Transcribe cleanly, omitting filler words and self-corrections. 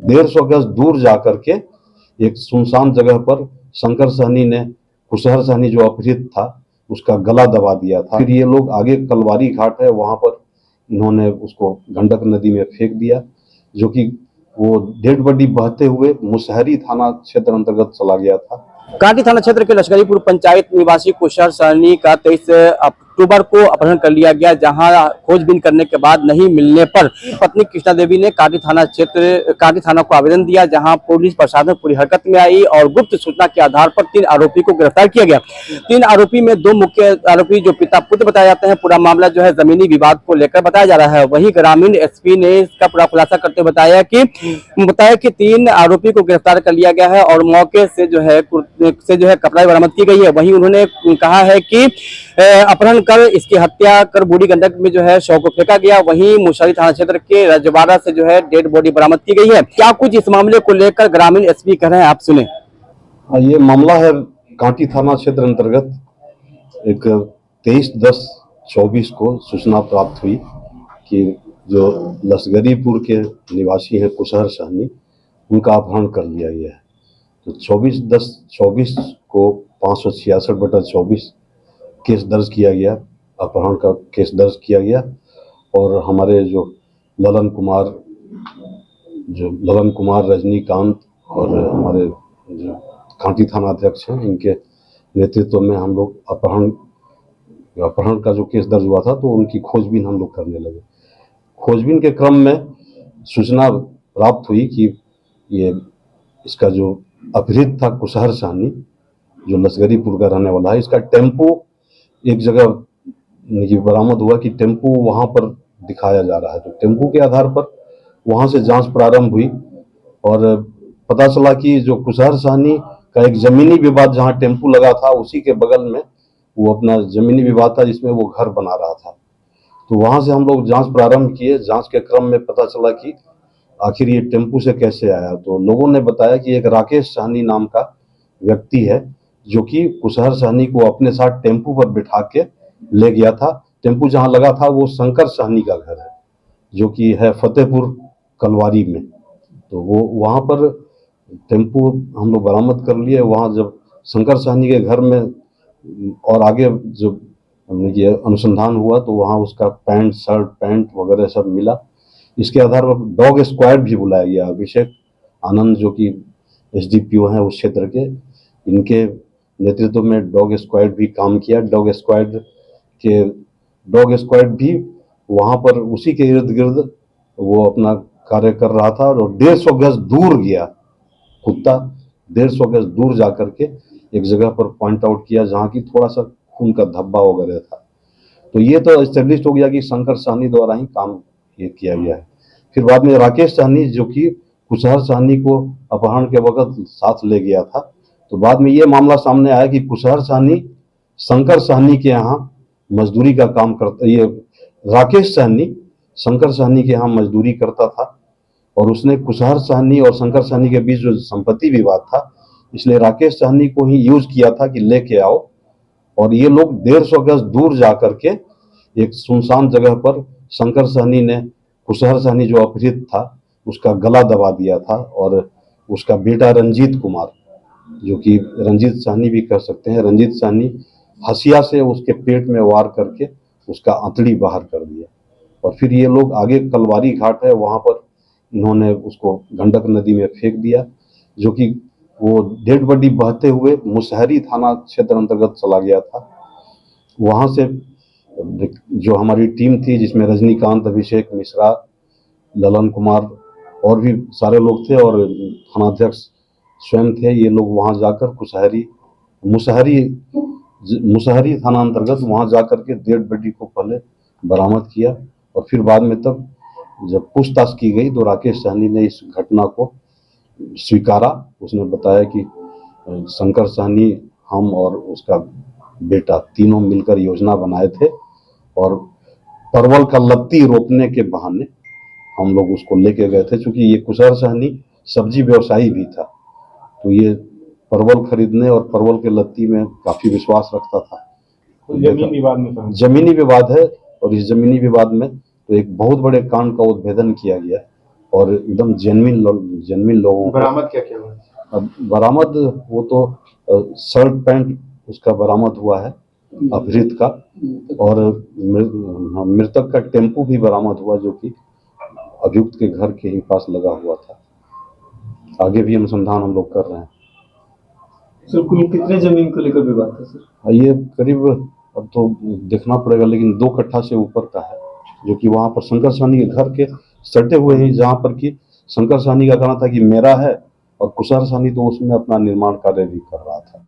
150 गज दूर जाकर के एक सुनसान जगह पर शंकर सहनी ने कुशहर सहनी जो अपहृत था उसका गला दबा दिया था। फिर ये लोग आगे कलवारी घाट है वहां पर इन्होंने उसको गंडक नदी में फेंक दिया, जो कि वो डेड बॉडी बहते हुए मुसहरी थाना क्षेत्र अंतर्गत चला गया था। कांटी थाना क्षेत्र के लश्करीपुर पंचायत निवासी कुशहर सहनी का 23 अक्टूबर को अपहरण कर लिया गया, जहां खोजबीन करने के बाद नहीं मिलने पर पत्नी कृष्णा देवी ने कांटी थाना को आवेदन दिया, जहां पुलिस प्रशासन पूरी हरकत में आई और गुप्त सूचना के आधार पर 3 आरोपी को गिरफ्तार किया गया। 3 आरोपी में 2 मुख्य आरोपी जो पिता पुत्र बताए जाते हैं। पूरा मामला जो है जमीनी विवाद को लेकर बताया जा रहा है। वहीं ग्रामीण एसपी ने इसका पूरा खुलासा करते हुए बताया कि 3 आरोपी को गिरफ्तार कर लिया गया है और मौके से जो है कपड़ा बरामद की गई है। वहीं उन्होंने कहा है कि अपहरण कर इसकी हत्या कर बूढ़ी गंडक में जो है शव को फेंका गया। वहीं मुसहरी थाना क्षेत्र के रजवाड़ा से जो है डेड बॉडी बरामद की गई है। क्या कुछ इस मामले को लेकर ग्रामीण एसपी कह रहे हैं, आप सुने। ये मामला है कांटी थाना क्षेत्र अंतर्गत एक 23/10/24 को सूचना प्राप्त हुई कि जो लश्करीपुर के निवासी हैं कुशहर सहनी, उनका अपहरण कर लिया गया है। तो 24/10/24 को 566/24 केस दर्ज किया गया, अपहरण का केस दर्ज किया गया। और हमारे जो ललन कुमार रजनीकांत और हमारे जो कांटी थाना अध्यक्ष हैं, इनके नेतृत्व में हम लोग अपहरण का जो केस दर्ज हुआ था तो उनकी खोजबीन हम लोग करने लगे। खोजबीन के क्रम में सूचना प्राप्त हुई कि ये इसका जो अपहृत था कुशहर सहनी, जो लश्करीपुर का रहने वाला है, इसका टेम्पो एक जगह बरामद हुआ कि टेम्पो वहां पर दिखाया जा रहा है। तो टेम्पो के आधार पर वहां से जांच प्रारंभ हुई और पता चला कि जो कुशहर सहनी का एक जमीनी विवाद, जहां टेम्पो लगा था उसी के बगल में वो अपना जमीनी विवाद था जिसमें वो घर बना रहा था। तो वहां से हम लोग जांच प्रारंभ किए। जांच के क्रम में पता चला कि आखिर ये टेम्पो से कैसे आया। तो लोगों ने बताया कि एक राकेश सहनी नाम का व्यक्ति है जो कि कुशहर सहनी को अपने साथ टेम्पो पर बिठा के ले गया था। टेम्पो जहां लगा था वो शंकर सहनी का घर है, जो कि है फतेहपुर कलवारी में। तो वो वहां पर टेम्पो हम लोग बरामद कर लिए। वहां जब शंकर सहनी के घर में और आगे जो ये अनुसंधान हुआ तो वहां उसका पैंट शर्ट पैंट वगैरह सब मिला। इसके आधार पर डॉग स्क्वाड भी बुलाया गया। अभिषेक आनंद जो कि एसडीपीओ हैं उस क्षेत्र के, इनके नेतृत्व में डॉग स्क्वाड भी काम किया। डॉग स्क्वाड भी वहां पर उसी के इर्द गिर्द वो अपना कार्य कर रहा था और 150 गज दूर गया कुत्ता, 150 गज दूर जाकर के एक जगह पर पॉइंट आउट किया जहां की थोड़ा सा खून का धब्बा वगैरह था। तो ये तो एस्टेब्लिश हो गया कि शंकर सहनी द्वारा ही काम ये किया गया है। फिर बाद में राकेश सहनी जो कि कुशहर सहनी को अपहरण के वक्त साथ ले गया था, तो बाद में ये मामला सामने आया कि कुशहर सहनी शंकर सहनी के यहाँ मजदूरी का काम करता, ये राकेश सहनी शंकर सहनी के यहाँ मजदूरी करता था और उसने कुशहर सहनी और शंकर सहनी के बीच जो संपत्ति विवाद था, इसलिए राकेश सहनी को ही यूज किया था कि लेके आओ। और ये लोग 150 गज दूर जाकर के एक सुनसान जगह पर शंकर सहनी ने कुशहर सहनी जो अपहृत था उसका गला दबा दिया था और उसका बेटा रंजीत कुमार, जो कि रंजीत सहनी भी कह सकते हैं, रंजीत सहनी हसिया से उसके पेट में वार करके उसका आंतड़ी बाहर कर दिया। और फिर ये लोग आगे कलवारी घाट है वहां पर इन्होंने उसको गंडक नदी में फेंक दिया, जो कि वो डेड बॉडी बहते हुए मुसहरी थाना क्षेत्र अंतर्गत चला गया था। वहां से जो हमारी टीम थी जिसमें रजनीकांत, अभिषेक मिश्रा, ललन कुमार और भी सारे लोग थे और थानाध्यक्ष स्वयं थे, ये लोग वहां जाकर मुसहरी थाना अंतर्गत वहां जाकर के डेड बॉडी को पहले बरामद किया और फिर बाद में तब जब पूछताछ की गई तो राकेश सहनी ने इस घटना को स्वीकारा। उसने बताया कि शंकर सहनी, हम और उसका बेटा तीनों मिलकर योजना बनाए थे और परवल का लत्ती रोपने के बहाने हम लोग उसको लेके गए थे। चूंकि ये कुशहर सहनी सब्जी व्यवसायी भी था तो ये परवल खरीदने और परवल के लत्ती में काफी विश्वास रखता था। जमीनी विवाद है और इस जमीनी विवाद में तो एक बहुत बड़े कांड का उद्भेदन किया गया और एकदम जेन्युइन लोगों को। बरामद क्या हुआ? अब बरामद वो तो शर्ट पैंट उसका बरामद हुआ है अपहृत का, और मृतक का टेम्पू भी बरामद हुआ जो कि अभियुक्त के घर के ही पास लगा हुआ था। आगे भी अनुसंधान हम लोग कर रहे हैं। सर कुल कितने जमीन को लेकर विवाद था सर? ये करीब, अब तो देखना पड़ेगा, लेकिन 2 कट्ठा से ऊपर का है, जो कि वहां पर शंकर साहनी के घर के सटे हुए हैं, जहां पर कि शंकर साहनी का कहना था कि मेरा है और कुशल साहनी तो उसमें अपना निर्माण कार्य भी कर रहा था।